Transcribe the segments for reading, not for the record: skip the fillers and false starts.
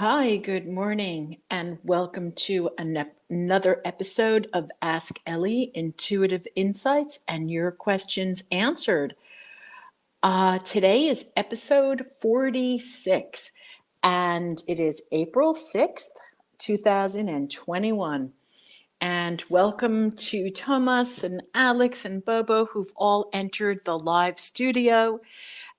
Hi, good morning, and welcome to another episode of Ask Elly Intuitive Insights and Your Questions Answered. Today is episode 46, and it is April 6th, 2021. And welcome to Thomas and Alex and Bobo, who've all entered the live studio.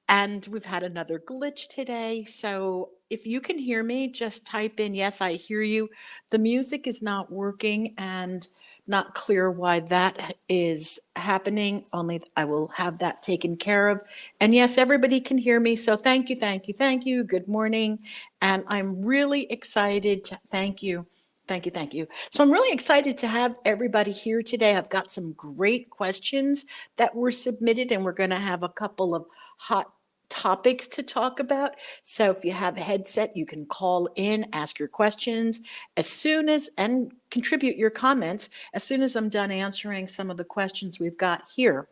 And we've had another glitch today. So if you can hear me, just type in, yes, I hear you. The music is not working and not clear why that is happening. Only I will have that taken care of. And yes, everybody can hear me. So thank you, thank you, thank you. Good morning. And I'm really excited to thank you. Thank you, thank you. So I'm really excited to have everybody here today. I've got some great questions that were submitted, and we're going to have a couple of hot topics to talk about. So if you have a headset, you can call in, ask your questions and contribute your comments as soon as I'm done answering some of the questions we've got here.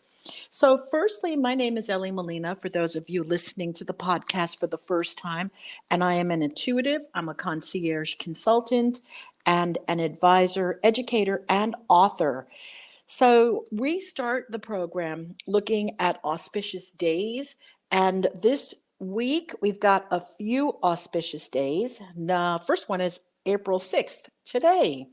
So firstly, my name is Elly Molina, for those of you listening to the podcast for the first time, and I am an intuitive. I'm a concierge consultant and an advisor, educator, and author. So we start the program looking at auspicious days, and this week we've got a few auspicious days. The first one is April 6th, today.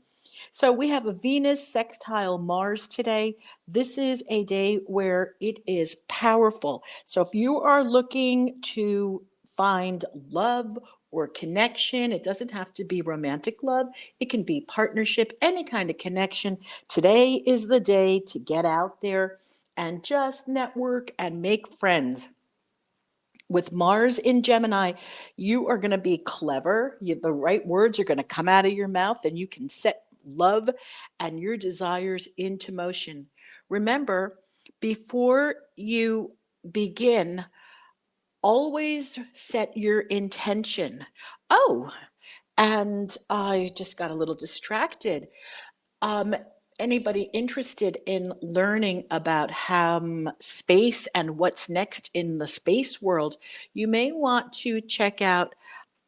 So we have a Venus sextile Mars today. This is a day where it is powerful. So if you are looking to find love or connection, it doesn't have to be romantic love. It can be partnership, any kind of connection. Today is the day to get out there and just network and make friends. With Mars in Gemini, you are going to be clever. The right words are going to come out of your mouth, and you can set love and your desires into motion. Remember, before you begin, always set your intention. Oh, and I just got a little distracted. Um, Anybody interested in learning about space and what's next in the space world, you may want to check out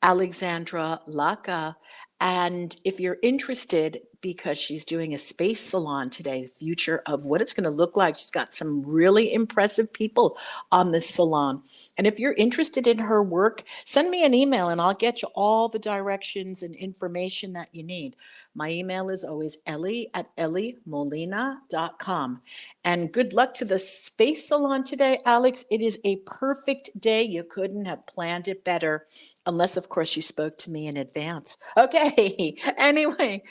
Alexandra Laka. And if you're interested, because she's doing a space salon today, future of what it's going to look like. She's got some really impressive people on this salon. And if you're interested in her work, send me an email and I'll get you all the directions and information that you need. My email is always elly@ellymolina.com. And good luck to the space salon today, Alex. It is a perfect day. You couldn't have planned it better, unless, of course, you spoke to me in advance. Okay. Anyway,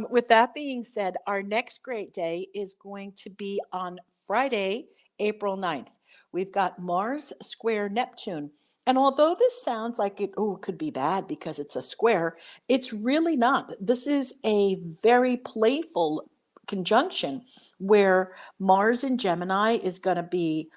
with that being said, our next great day is going to be on Friday, April 9th. We've got Mars square Neptune. And although this sounds like it could be bad because it's a square, it's really not. This is a very playful conjunction where Mars in Gemini is going to be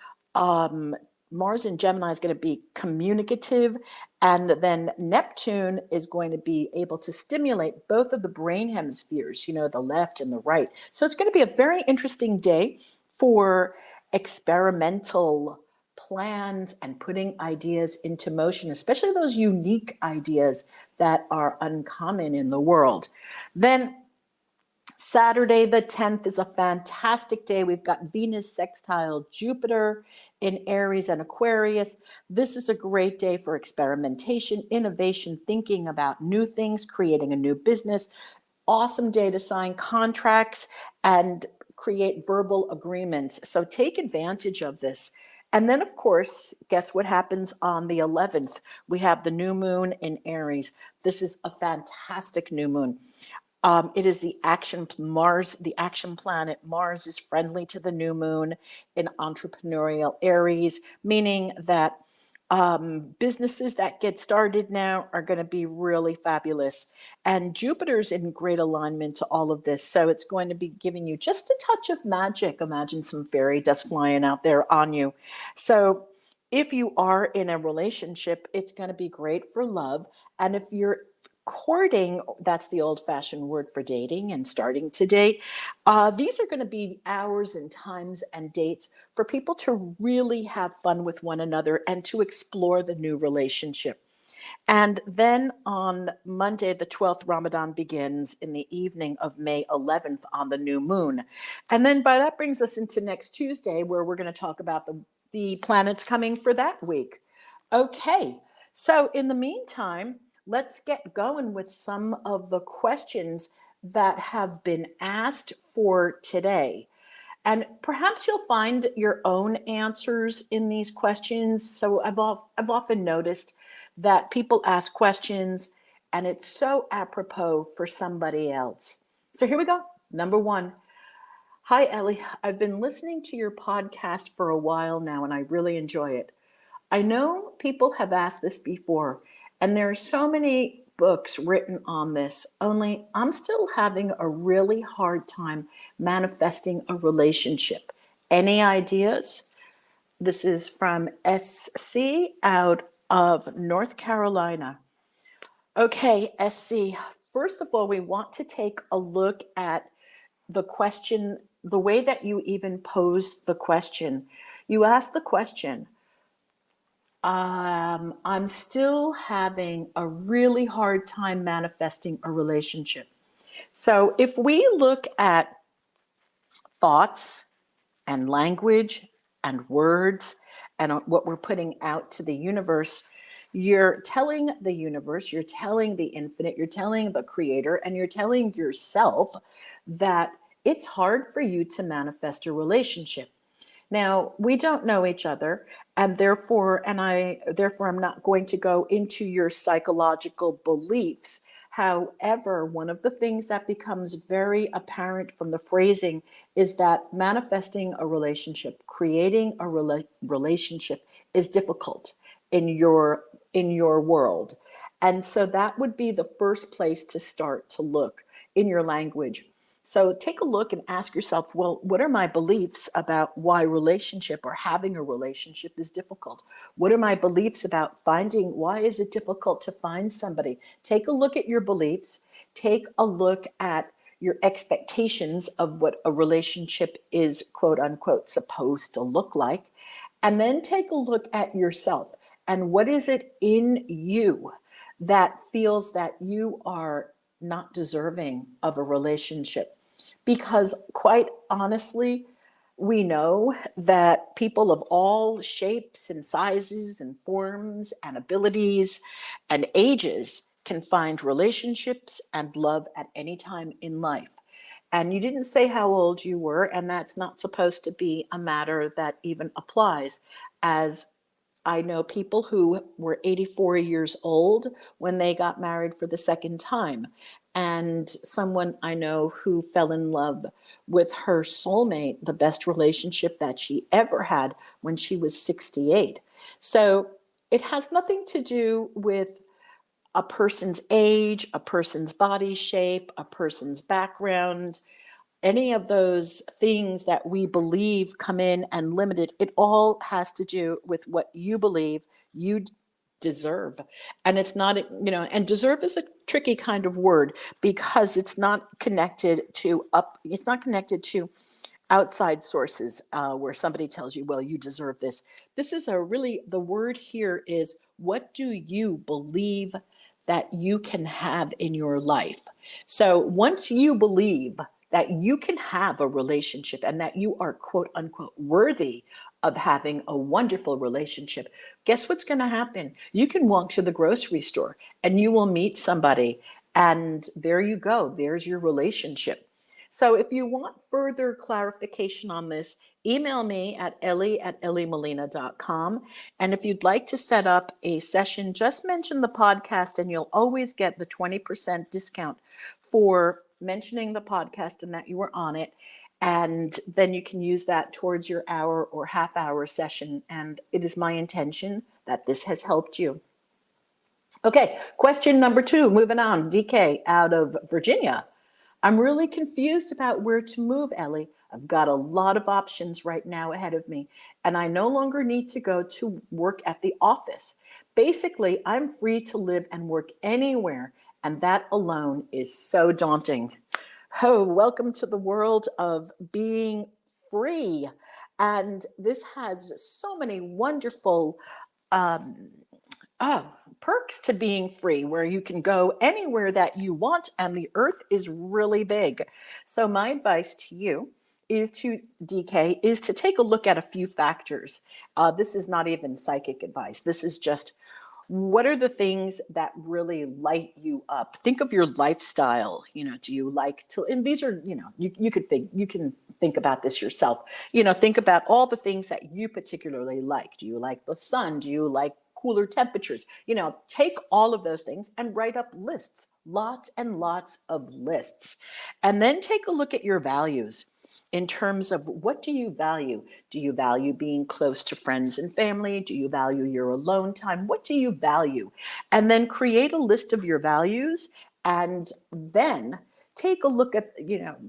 communicative, and then Neptune is going to be able to stimulate both of the brain hemispheres, the left and the right. So it's going to be a very interesting day for experimental plans and putting ideas into motion, especially those unique ideas that are uncommon in the world. Then Saturday the 10th is a fantastic day. We've got Venus sextile Jupiter in Aries and Aquarius. This is a great day for experimentation, innovation, thinking about new things, creating a new business. Awesome day to sign contracts and create verbal agreements. So take advantage of this. And then, of course, guess what happens on the 11th? We have the new moon in Aries. This is a fantastic new moon. It is the action planet. Mars is friendly to the new moon in entrepreneurial Aries, meaning that businesses that get started now are going to be really fabulous. And Jupiter's in great alignment to all of this. So it's going to be giving you just a touch of magic. Imagine some fairy dust flying out there on you. So if you are in a relationship, it's going to be great for love. And if you're courting, that's the old-fashioned word for dating and starting to date. These are going to be hours and times and dates for people to really have fun with one another and to explore the new relationship. And then on Monday, the 12th, Ramadan begins in the evening of May 11th on the new moon. And then by that brings us into next Tuesday, where we're going to talk about the planets coming for that week. Okay, so in the meantime, let's get going with some of the questions that have been asked for today. And perhaps you'll find your own answers in these questions. So I've often noticed that people ask questions and it's so apropos for somebody else. So here we go. Number one. Hi, Ellie. I've been listening to your podcast for a while now and I really enjoy it. I know people have asked this before, and there are so many books written on this, only I'm still having a really hard time manifesting a relationship. Any ideas? This is from SC out of North Carolina. Okay, SC, first of all, we want to take a look at the question, the way that you even posed the question. You asked the question, I'm still having a really hard time manifesting a relationship. So if we look at thoughts and language and words and what we're putting out to the universe, you're telling the universe, you're telling the infinite, you're telling the creator, and you're telling yourself that it's hard for you to manifest a relationship. Now, we don't know each other, and therefore I'm not going to go into your psychological beliefs. However, one of the things that becomes very apparent from the phrasing is that manifesting a relationship, creating a relationship is difficult in your world. And so that would be the first place to start to look in your language. So take a look and ask yourself, well, what are my beliefs about why relationship or having a relationship is difficult? What are my beliefs about why is it difficult to find somebody? Take a look at your beliefs. Take a look at your expectations of what a relationship is, quote unquote, supposed to look like. And then take a look at yourself and what is it in you that feels that you are not deserving of a relationship. Because quite honestly, we know that people of all shapes and sizes and forms and abilities and ages can find relationships and love at any time in life. And you didn't say how old you were, and that's not supposed to be a matter that even applies, as I know people who were 84 years old when they got married for the second time. And someone I know who fell in love with her soulmate, the best relationship that she ever had, when she was 68. So it has nothing to do with a person's age, a person's body shape, a person's background, any of those things that we believe come in and limit it. It all has to do with what you believe you deserve. And it's not, and deserve is a tricky kind of word because it's not connected to outside sources where somebody tells you, well, you deserve this. This is the word here is, what do you believe that you can have in your life? So once you believe that you can have a relationship and that you are, quote unquote, worthy of having a wonderful relationship, guess what's going to happen? You can walk to the grocery store and you will meet somebody, and there you go. There's your relationship. So if you want further clarification on this, email me at ellie@ellymolina.com. And if you'd like to set up a session, just mention the podcast and you'll always get the 20% discount for mentioning the podcast and that you were on it. And then you can use that towards your hour or half hour session. And it is my intention that this has helped you. Okay, question number 2, moving on. DK out of Virginia. I'm really confused about where to move, Ellie. I've got a lot of options right now ahead of me, and I no longer need to go to work at the office. Basically, I'm free to live and work anywhere, and that alone is so daunting. Oh, welcome to the world of being free. And this has so many wonderful Oh, perks to being free, where you can go anywhere that you want, and the earth is really big. So, my advice to you is to DK is to take a look at a few factors. This is not even psychic advice. This is just what are the things that really light you up? Think of your lifestyle. Do you like to, and these are, you can think about this yourself. Think about all the things that you particularly like. Do you like the sun? Do you like cooler temperatures? Take all of those things and write up lists, lots and lots of lists. And then take a look at your values in terms of what do you value? Do you value being close to friends and family? Do you value your alone time? What do you value? And then create a list of your values and then take a look at,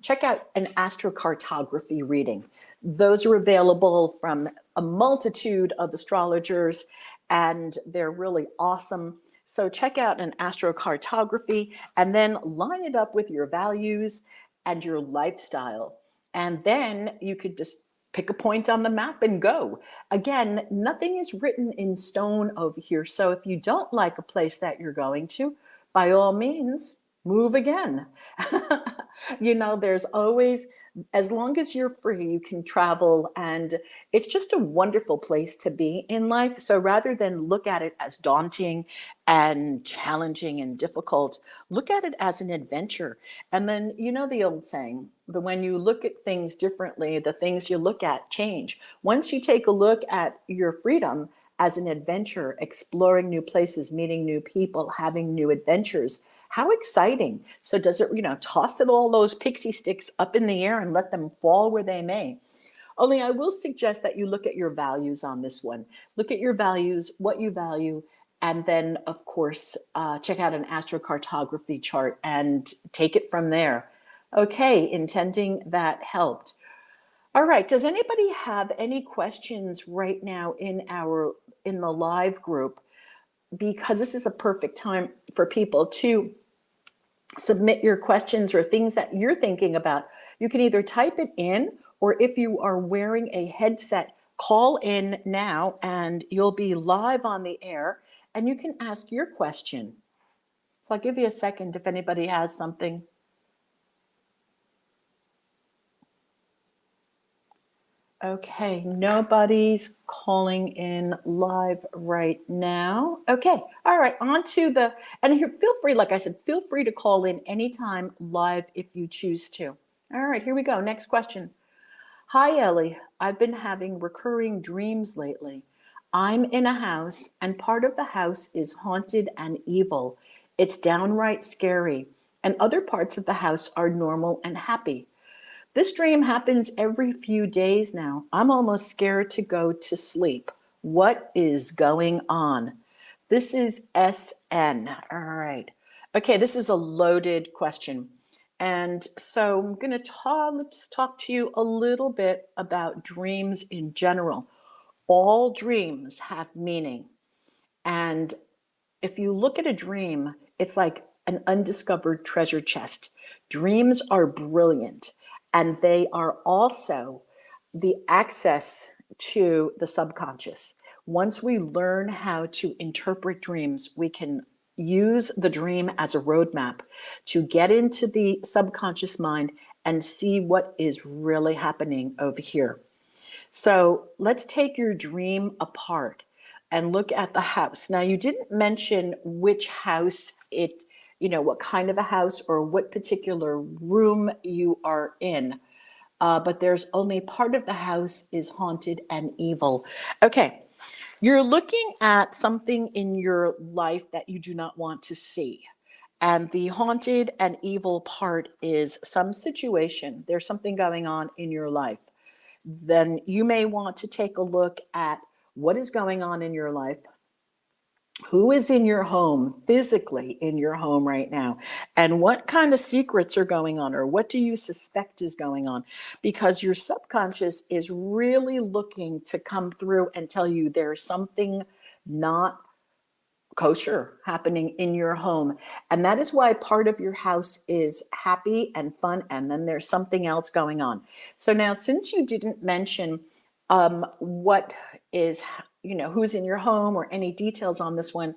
check out an astrocartography reading. Those are available from a multitude of astrologers and they're really awesome. So check out an astrocartography and then line it up with your values and your lifestyle. And then you could just pick a point on the map and go. Again, nothing is written in stone over here. So if you don't like a place that you're going to, by all means, move again. There's always, as long as you're free, you can travel. And it's just a wonderful place to be in life. So rather than look at it as daunting and challenging and difficult, look at it as an adventure. And then, the old saying, the when you look at things differently, the things you look at change. Once you take a look at your freedom as an adventure, exploring new places, meeting new people, having new adventures, how exciting. So does it, toss it all those pixie sticks up in the air and let them fall where they may. Only I will suggest that you look at your values on this one. Look at your values, what you value, and then, of course, check out an astrocartography chart and take it from there. Okay, intending that helped. All right, does anybody have any questions right now in the live group? Because this is a perfect time for people to submit your questions or things that you're thinking about. You can either type it in, or if you are wearing a headset, call in now and you'll be live on the air and you can ask your question. So I'll give you a second if anybody has something. Okay, nobody's calling in live right now. Okay, all right, on to and here, feel free, like I said, feel free to call in anytime live if you choose to. All right, here we go. Next question. Hi, Elly. I've been having recurring dreams lately. I'm in a house, and part of the house is haunted and evil. It's downright scary, and other parts of the house are normal and happy. This dream happens every few days now. I'm almost scared to go to sleep. What is going on? This is SN. All right. Okay, this is a loaded question. And so I'm going to let's talk to you a little bit about dreams in general. All dreams have meaning. And if you look at a dream, it's like an undiscovered treasure chest. Dreams are brilliant, and they are also the access to the subconscious. Once we learn how to interpret dreams, we can use the dream as a roadmap to get into the subconscious mind and see what is really happening over here. So let's take your dream apart and look at the house. Now, you didn't mention which house what kind of a house or what particular room you are in, but there's only part of the house is haunted and evil. Okay, you're looking at something in your life that you do not want to see. And the haunted and evil part is some situation. There's something going on in your life. Then you may want to take a look at what is going on in your life, who is in your home, physically in your home right now, and what kind of secrets are going on, or what do you suspect is going on? Because your subconscious is really looking to come through and tell you there's something not kosher happening in your home. And that is why part of your house is happy and fun, and then there's something else going on. So now, since you didn't mention what is, who's in your home or any details on this one,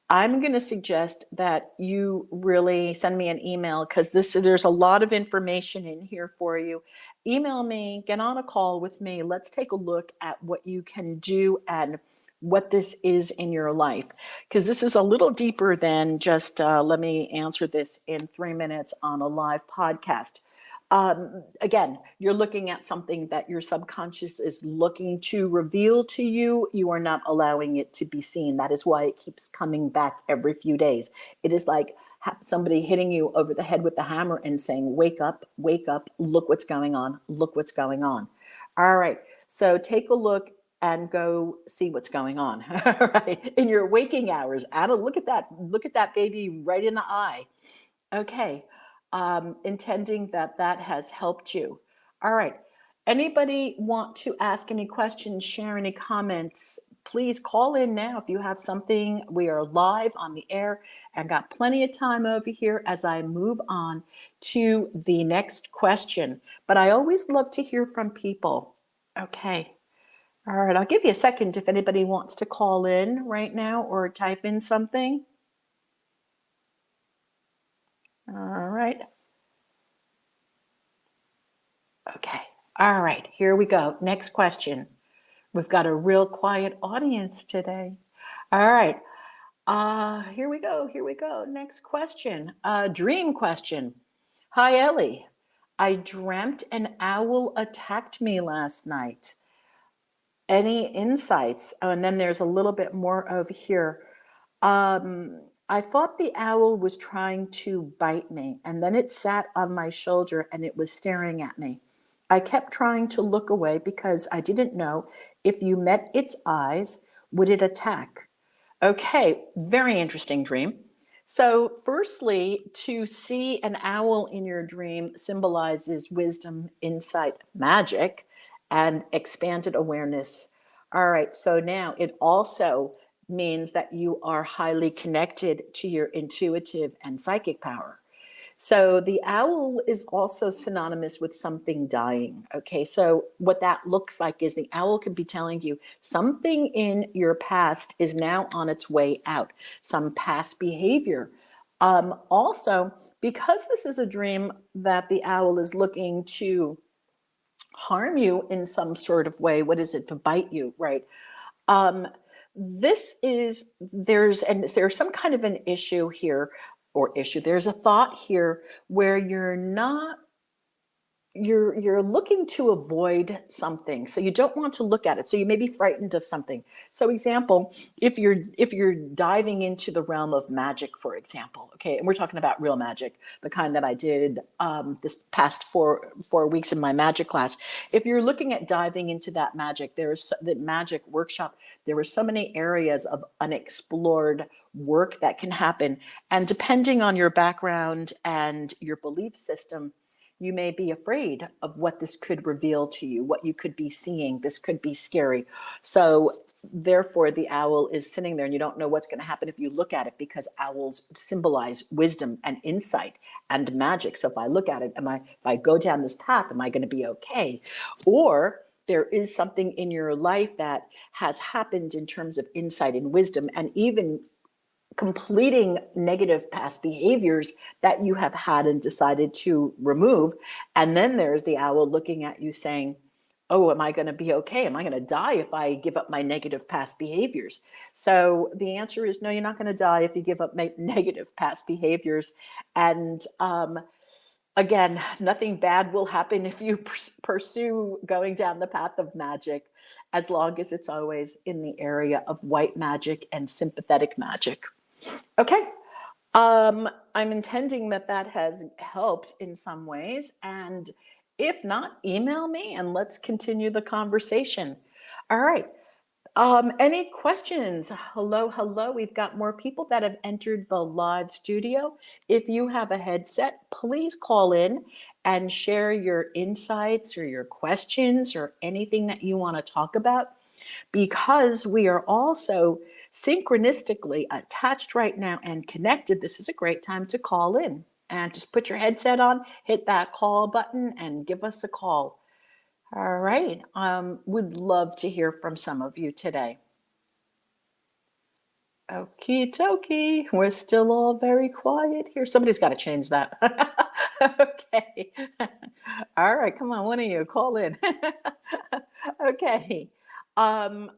I'm going to suggest that you really send me an email, because there's a lot of information in here for you. Email me, get on a call with me. Let's take a look at what you can do and what this is in your life, because this is a little deeper than just let me answer this in 3 minutes on a live podcast. Again, you're looking at something that your subconscious is looking to reveal to you. You are not allowing it to be seen. That is why it keeps coming back every few days. It is like somebody hitting you over the head with the hammer and saying, wake up, look what's going on, look what's going on. All right, so take a look and go see what's going on. All right, in your waking hours. Anna, look at that baby right in the eye. Okay, intending that that has helped you. All right. Anybody want to ask any questions, share any comments? Please call in now if you have something. We are live on the air and got plenty of time over here as I move on to the next question. But I always love to hear from people. Okay. All right. I'll give you a second if anybody wants to call in right now or type in something. All right. Okay. All right. Here we go. Next question. We've got a real quiet audience today. All right. Here we go. Here we go. Next question. Dream question. Hi, Elly. I dreamt an owl attacked me last night. Any insights? Oh, and then there's a little bit more over here. I thought the owl was trying to bite me, and then it sat on my shoulder and it was staring at me. I kept trying to look away because I didn't know if you met its eyes, would it attack? Okay, very interesting dream. So, firstly, to see an owl in your dream symbolizes wisdom, insight, magic, and expanded awareness. All right, so now it also means that you are highly connected to your intuitive and psychic power. So the owl is also synonymous with something dying. Okay, so what that looks like is the owl could be telling you something in your past is now on its way out, some past behavior. Also, because this is a dream that the owl is looking to harm you in some sort of way, what is it, to bite you, right? Um, there's some kind of an issue here, there's a thought here where you're looking to avoid something, so you don't want to look at it, so you may be frightened of something. So example, if you're diving into the realm of magic, for example, okay, and we're talking about real magic, the kind that I did this past four weeks in my magic class. If you're looking at diving into that magic, there's the magic workshop, there are so many areas of unexplored work that can happen, and depending on your background and your belief system, you may be afraid of what this could reveal to you, what you could be seeing. This could be scary. So therefore, the owl is sitting there and you don't know what's going to happen if you look at it, because owls symbolize wisdom and insight and magic. So if I look at it, if I go down this path, am I going to be okay? Or there is something in your life that has happened in terms of insight and wisdom, and even completing negative past behaviors that you have had and decided to remove. And then there's the owl looking at you saying, oh, am I going to be okay? Am I going to die if I give up my negative past behaviors? So the answer is no, you're not going to die if you give up negative past behaviors. And again, nothing bad will happen if you pursue going down the path of magic, as long as it's always in the area of white magic and sympathetic magic. Okay. I'm intending that that has helped in some ways. And if not, email me and let's continue the conversation. All right. Any questions? Hello, hello. We've got more people that have entered the live studio. If you have a headset, please call in and share your insights or your questions or anything that you want to talk about, because we are also synchronistically attached right now and connected. This is a great time to call in, and just put your headset on, hit that call button and give us a call. All right. Would love to hear from some of you today. Okie dokie. We're still all very quiet here. Somebody's got to change that. Okay. All right. Come on. One of you call in. Okay. Um,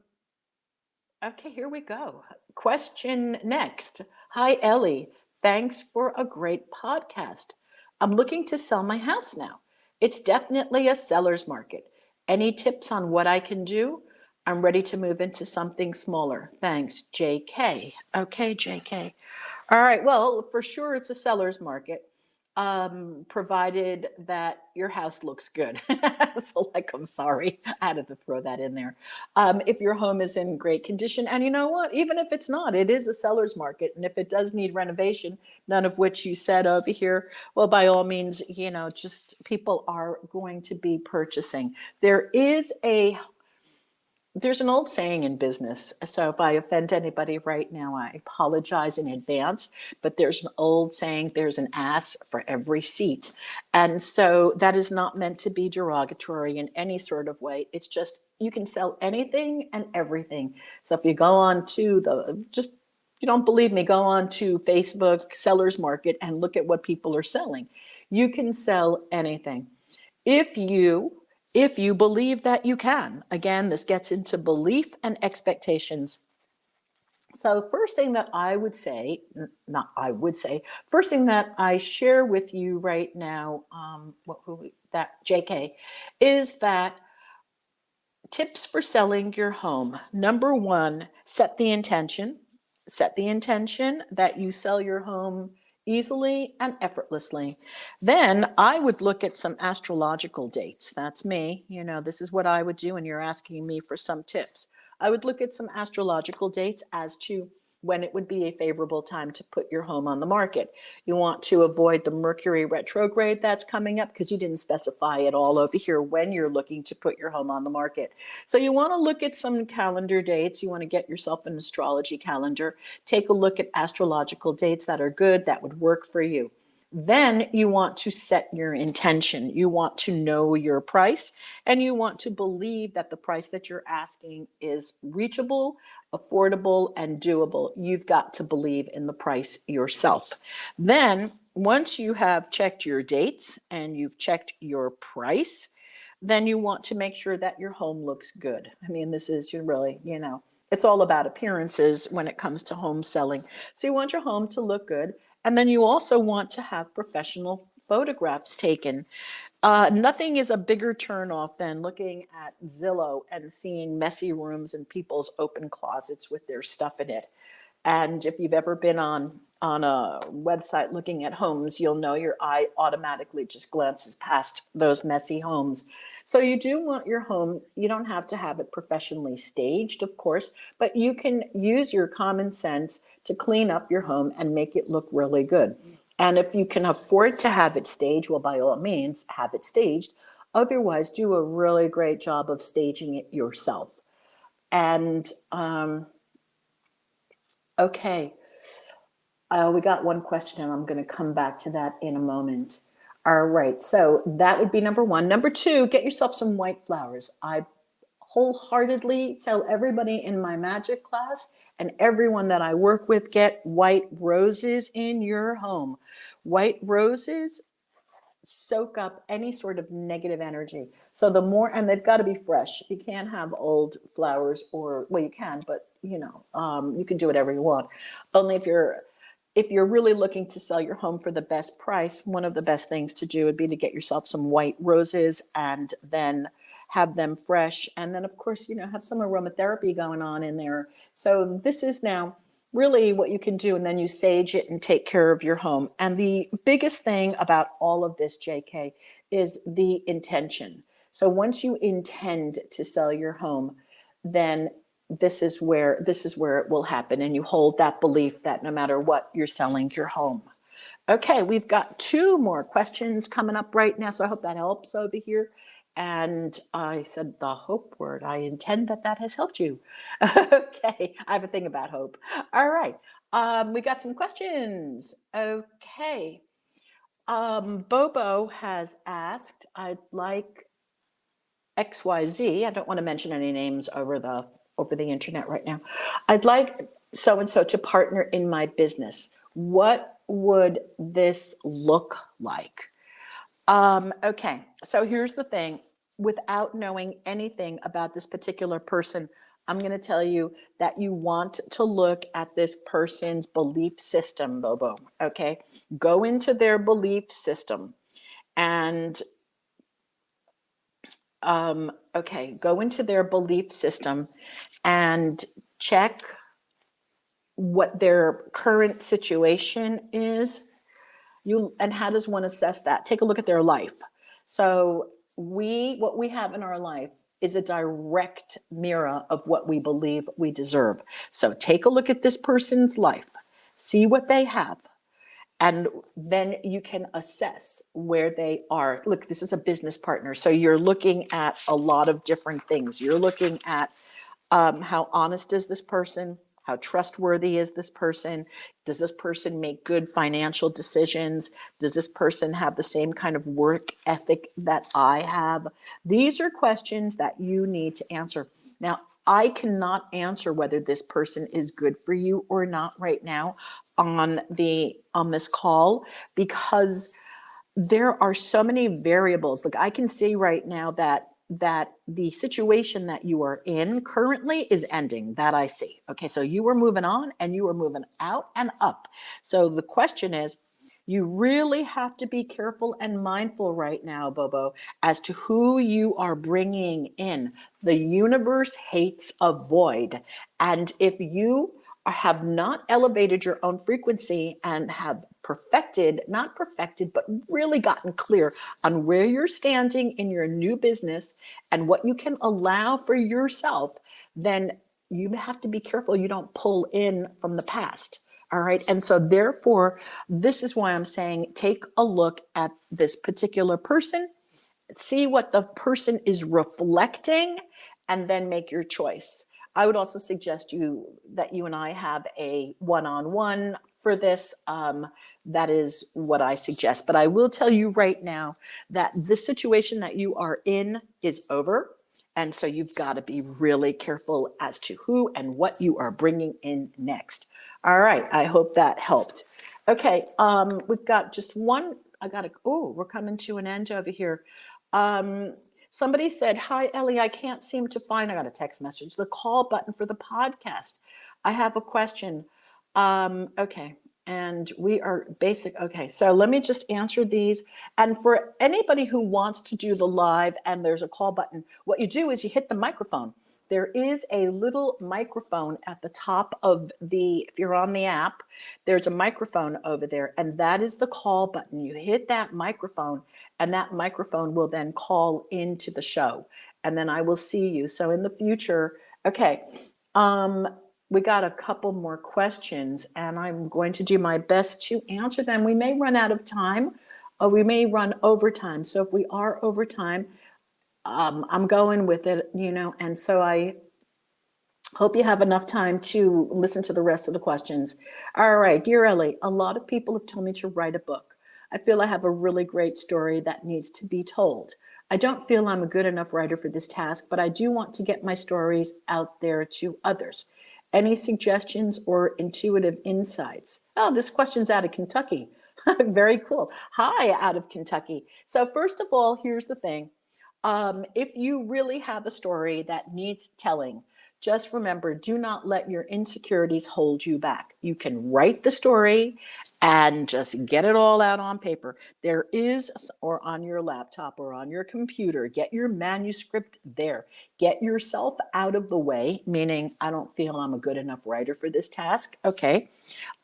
okay. Here we go. Question next. Hi, Ellie. Thanks for a great podcast. I'm looking to sell my house now. It's definitely a seller's market. Any tips on what I can do? I'm ready to move into something smaller. Thanks, JK. Okay, JK. All right. Well, for sure, it's a seller's market, provided that your house looks good. So, like, I'm sorry, I had to throw that in there. If your home is in great condition, and you know what, even if it's not, it is a seller's market. And if it does need renovation, none of which you said over here, well, by all means, just people are going to be purchasing. There's an old saying in business. So if I offend anybody right now, I apologize in advance. But there's an old saying, there's an ass for every seat. And so that is not meant to be derogatory in any sort of way. It's just you can sell anything and everything. So if you go on to you don't believe me, go on to Facebook Sellers Market and look at what people are selling. You can sell anything. If you believe that you can. Again, this gets into belief and expectations. So first thing that I would say, not I would say, first thing that I share with you right now, that JK, is that tips for selling your home. Number one, set the intention. Set the intention that you sell your home easily and effortlessly. Then I would look at some astrological dates. That's me. This is what I would do, and you're asking me for some tips. I would look at some astrological dates as to when it would be a favorable time to put your home on the market. You want to avoid the Mercury retrograde that's coming up because you didn't specify at all over here when you're looking to put your home on the market. So you want to look at some calendar dates. You want to get yourself an astrology calendar. Take a look at astrological dates that are good, that would work for you. Then you want to set your intention. You want to know your price, and you want to believe that the price that you're asking is reachable, affordable, and doable. You've got to believe in the price yourself. Then, once you have checked your dates and you've checked your price, then you want to make sure that your home looks good. I mean, this is really, it's all about appearances when it comes to home selling. So you want your home to look good. And then you also want to have professional photographs taken. Nothing is a bigger turnoff than looking at Zillow and seeing messy rooms and people's open closets with their stuff in it. And if you've ever been on a website looking at homes, you'll know your eye automatically just glances past those messy homes. So you do want your home, you don't have to have it professionally staged, of course, but you can use your common sense to clean up your home and make it look really good. And if you can afford to have it staged, well, by all means, have it staged. Otherwise, do a really great job of staging it yourself. And okay, we got one question, and I'm going to come back to that in a moment. All right, so that would be number one. Number two, get yourself some white flowers. I wholeheartedly tell everybody in my magic class and everyone that I work with, get white roses in your home. White roses soak up any sort of negative energy. So and they've got to be fresh. You can't have old flowers, well, you can, but you can do whatever you want. Only if you're really looking to sell your home for the best price, one of the best things to do would be to get yourself some white roses and then have them fresh. And then, of course, have some aromatherapy going on in there. So this is now really what you can do. And then you sage it and take care of your home. And the biggest thing about all of this, JK, is the intention. So once you intend to sell your home, then this is where it will happen. And you hold that belief that no matter what, you're selling your home. Okay, we've got two more questions coming up right now. So I hope that helps over here. And I said the hope word. I intend that has helped you. Okay, I have a thing about hope. All right, we got some questions. Okay, Bobo has asked, I'd like XYZ. I don't want to mention any names over the internet right now. I'd like so and so to partner in my business. What would this look like? Okay, so here's the thing. Without knowing anything about this particular person, I'm going to tell you that you want to look at this person's belief system, Bobo. Okay, go into their belief system and go into their belief system and check what their current situation is. And how does one assess that? Take a look at their life. So what we have in our life is a direct mirror of what we believe we deserve. So take a look at this person's life, see what they have, and then you can assess where they are. Look, this is a business partner, so you're looking at a lot of different things. You're looking at how honest is this person? How trustworthy is this person? Does this person make good financial decisions? Does this person have the same kind of work ethic that I have? These are questions that you need to answer. Now, I cannot answer whether this person is good for you or not right now on this call, because there are so many variables. Like, I can see right now that the situation that you are in currently is ending. That I see. Okay, so you were moving on and you were moving out and up. So the question is, you really have to be careful and mindful right now, Bobo, as to who you are bringing in. The universe hates a void. And if you have not elevated your own frequency and have not perfected, but really gotten clear on where you're standing in your new business and what you can allow for yourself, then you have to be careful you don't pull in from the past. All right. And so therefore, this is why I'm saying take a look at this particular person, see what the person is reflecting, and then make your choice. I would also suggest that you and I have a one-on-one for this. That is what I suggest. But I will tell you right now that the situation that you are in is over. And so you've got to be really careful as to who and what you are bringing in next. All right. I hope that helped. Okay. We've got just one. We're coming to an end over here. Somebody said, "Hi, Ellie, I can't seem to find," I got a text message, "the call button for the podcast. I have a question." Okay. And we are basic. Okay. So let me just answer these. And for anybody who wants to do the live and there's a call button, what you do is you hit the microphone. There is a little microphone at the top of if you're on the app, there's a microphone over there, and that is the call button. You hit that microphone, and that microphone will then call into the show, and then I will see you. So in the future, okay, we got a couple more questions, and I'm going to do my best to answer them. We may run out of time, or we may run over time. So if we are over time, I'm going with it, and so I hope you have enough time to listen to the rest of the questions. All right, dear Ellie, a lot of people have told me to write a book. I feel I have a really great story that needs to be told. I don't feel I'm a good enough writer for this task, but I do want to get my stories out there to others. Any suggestions or intuitive insights? Oh, this question's out of Kentucky. Very cool. Hi, out of Kentucky. So first of all, here's the thing. If you really have a story that needs telling, just remember, do not let your insecurities hold you back. You can write the story and just get it all out on paper. Or on your laptop or on your computer, get your manuscript there. Get yourself out of the way, meaning I don't feel I'm a good enough writer for this task. Okay.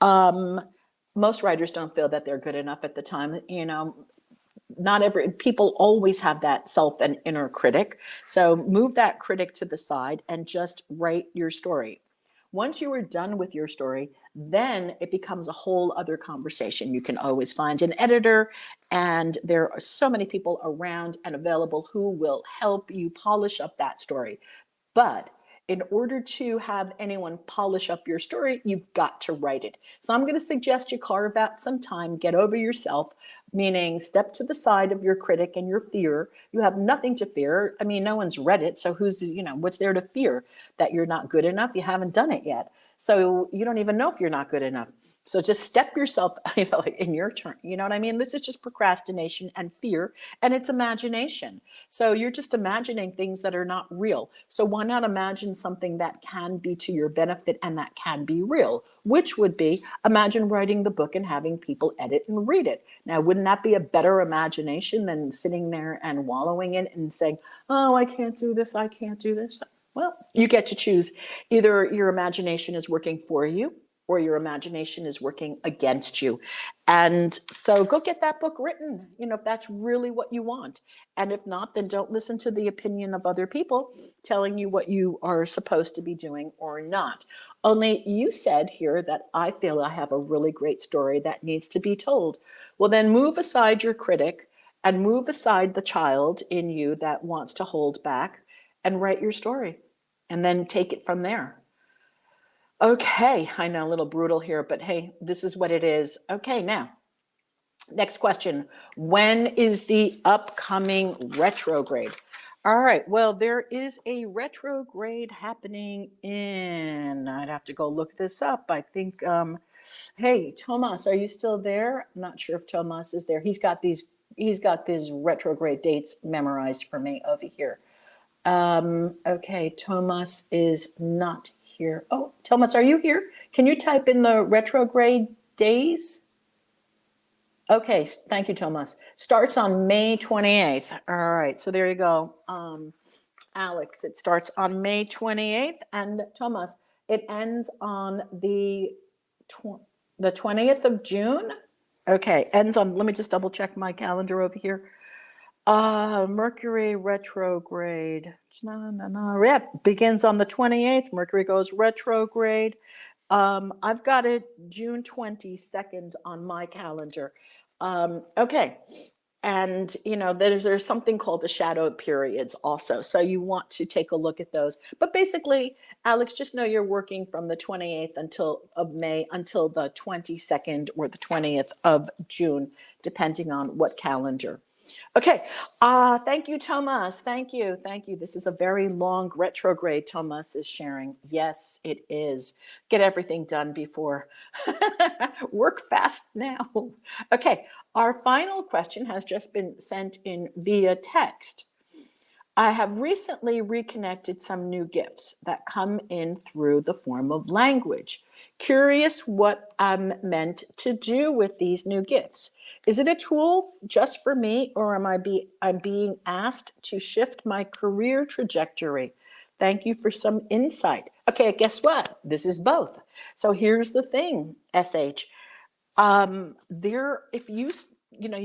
Most writers don't feel that they're good enough at the time, not every people always have that self and inner critic. So move that critic to the side and just write your story. Once you are done with your story, then it becomes a whole other conversation. You can always find an editor, and there are so many people around and available who will help you polish up that story. But in order to have anyone polish up your story, you've got to write it. So I'm going to suggest you carve out some time, get over yourself, meaning step to the side of your critic and your fear. You have nothing to fear. I mean, no one's read it, so what's there to fear? That you're not good enough? You haven't done it yet. So you don't even know if you're not good enough. So just step yourself in your turn. You know what I mean? This is just procrastination and fear, and it's imagination. So you're just imagining things that are not real. So why not imagine something that can be to your benefit and that can be real, which would be imagine writing the book and having people edit and read it. Now, wouldn't that be a better imagination than sitting there and wallowing in it and saying, oh, I can't do this, I can't do this? Well, you get to choose. Either your imagination is working for you or your imagination is working against you. And so go get that book written, if that's really what you want. And if not, then don't listen to the opinion of other people telling you what you are supposed to be doing or not. Only you said here that I feel I have a really great story that needs to be told. Well, then move aside your critic and move aside the child in you that wants to hold back and write your story and then take it from there. Okay, I know, a little brutal here, but hey, this is what it is. Okay, now, next question. When is the upcoming retrograde? All right, well, there is a retrograde happening I'd have to go look this up. I think, hey, Tomas, are you still there? I'm not sure if Tomas is there. He's got these retrograde dates memorized for me over here. Okay, Tomas is not here. Oh, Tomas, are you here? Can you type in the retrograde days? Okay, thank you, Tomas. Starts on May 28th. All right, so there you go. Alex, it starts on May 28th, and Tomas, it ends on the 20th of June. Okay, ends on, let me just double check my calendar over here. Mercury retrograde. Yeah, begins on the 28th. Mercury goes retrograde. I've got it June 22nd on my calendar. Okay. And, there's something called the shadow periods also. So you want to take a look at those. But basically, Alex, just know you're working from the 28th of May until the 22nd or the 20th of June, depending on what calendar. Okay. Thank you, Tomas. Thank you. This is a very long retrograde, Tomas is sharing. Yes, it is. Get everything done before. Work fast now. Okay. Our final question has just been sent in via text. I have recently reconnected some new gifts that come in through the form of language. Curious what I'm meant to do with these new gifts. Is it a tool just for me, or I'm being asked to shift my career trajectory? Thank you for some insight. Okay, guess what? This is both. So here's the thing, SH. If you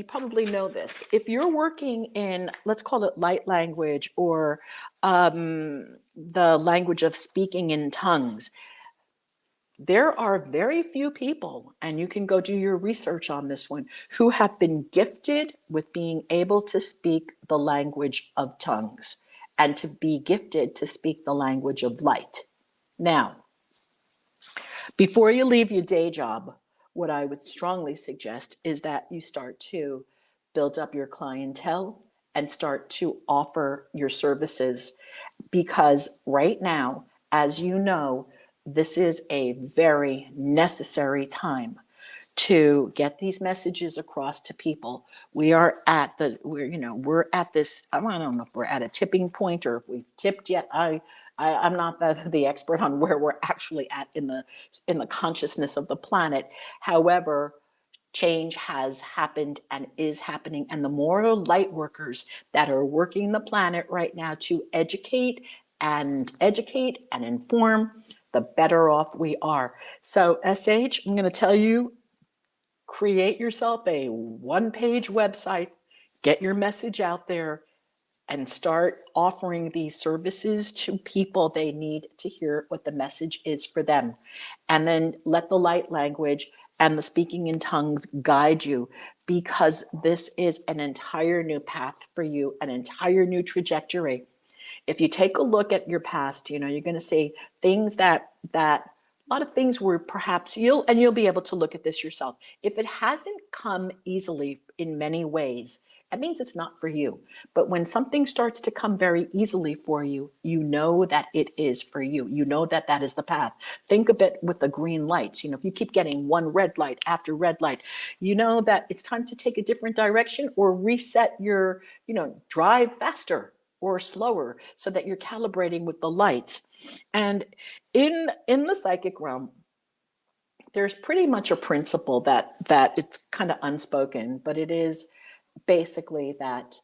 probably know this. If you're working in, let's call it light language or the language of speaking in tongues, there are very few people, and you can go do your research on this one, who have been gifted with being able to speak the language of tongues and to be gifted to speak the language of light. Now, before you leave your day job, what I would strongly suggest is that you start to build up your clientele and start to offer your services, because right now, as you know, this is a very necessary time to get these messages across to people. We're at this, I don't know if we're at a tipping point or if we've tipped yet. I'm not the expert on where we're actually at in the consciousness of the planet. However, change has happened and is happening. And the more light workers that are working the planet right now to educate and inform, the better off we are. So SH, I'm going to tell you, create yourself a one-page website, get your message out there, and start offering these services to people. They need to hear what the message is for them. And then let the light language and the speaking in tongues guide you, because this is an entire new path for you, an entire new trajectory. If you take a look at your past, you're going to see things that a lot of things where perhaps you'll be able to look at this yourself. If it hasn't come easily in many ways, that means it's not for you. But when something starts to come very easily for you, you know that it is for you. You know that that is the path. Think of it with the green lights. If you keep getting one red light after red light, you know that it's time to take a different direction or reset your, drive faster or slower so that you're calibrating with the lights. And in the psychic realm, there's pretty much a principle that it's kind of unspoken, but it is basically that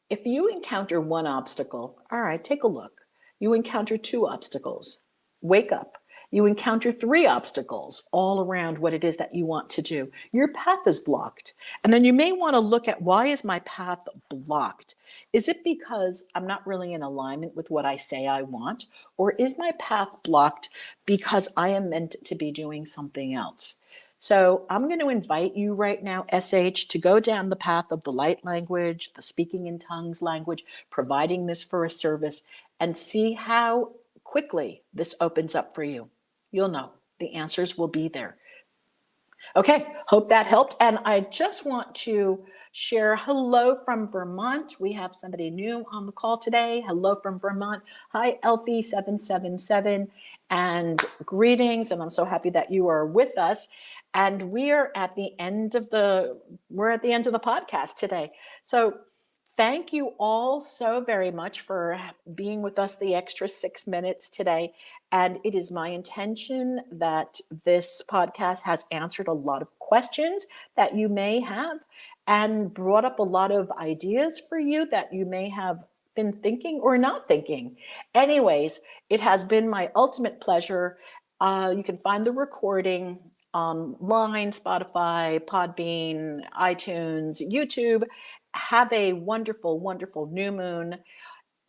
if you encounter one obstacle, all right, take a look. You encounter two obstacles, wake up. You encounter three obstacles all around what it is that you want to do. Your path is blocked. And then you may want to look at, why is my path blocked? Is it because I'm not really in alignment with what I say I want? Or is my path blocked because I am meant to be doing something else? So I'm going to invite you right now, SH, to go down the path of the light language, the speaking in tongues language, providing this for a service, and see how quickly this opens up for you. You'll know. The answers will be there. Okay, hope that helped. And I just want to share hello from Vermont. We have somebody new on the call today. Hello from Vermont. Hi, Elfie777, and greetings. And I'm so happy that you are with us. And we're at the end of the podcast today. So thank you all so very much for being with us the extra 6 minutes today. And it is my intention that this podcast has answered a lot of questions that you may have and brought up a lot of ideas for you that you may have been thinking or not thinking. Anyways, it has been my ultimate pleasure. You can find the recording online, Spotify, Podbean, iTunes, YouTube. Have a wonderful, wonderful new moon.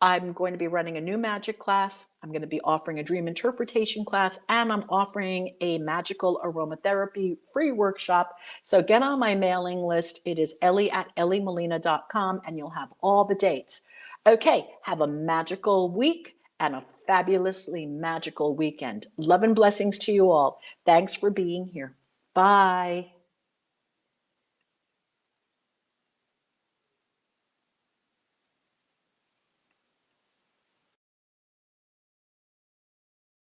I'm going to be running a new magic class. I'm going to be offering a dream interpretation class, and I'm offering a magical aromatherapy free workshop. So get on my mailing list. It is elly@ellymolina.com, and you'll have all the dates. Okay, have a magical week and a fabulously magical weekend. Love and blessings to you all. Thanks for being here. Bye.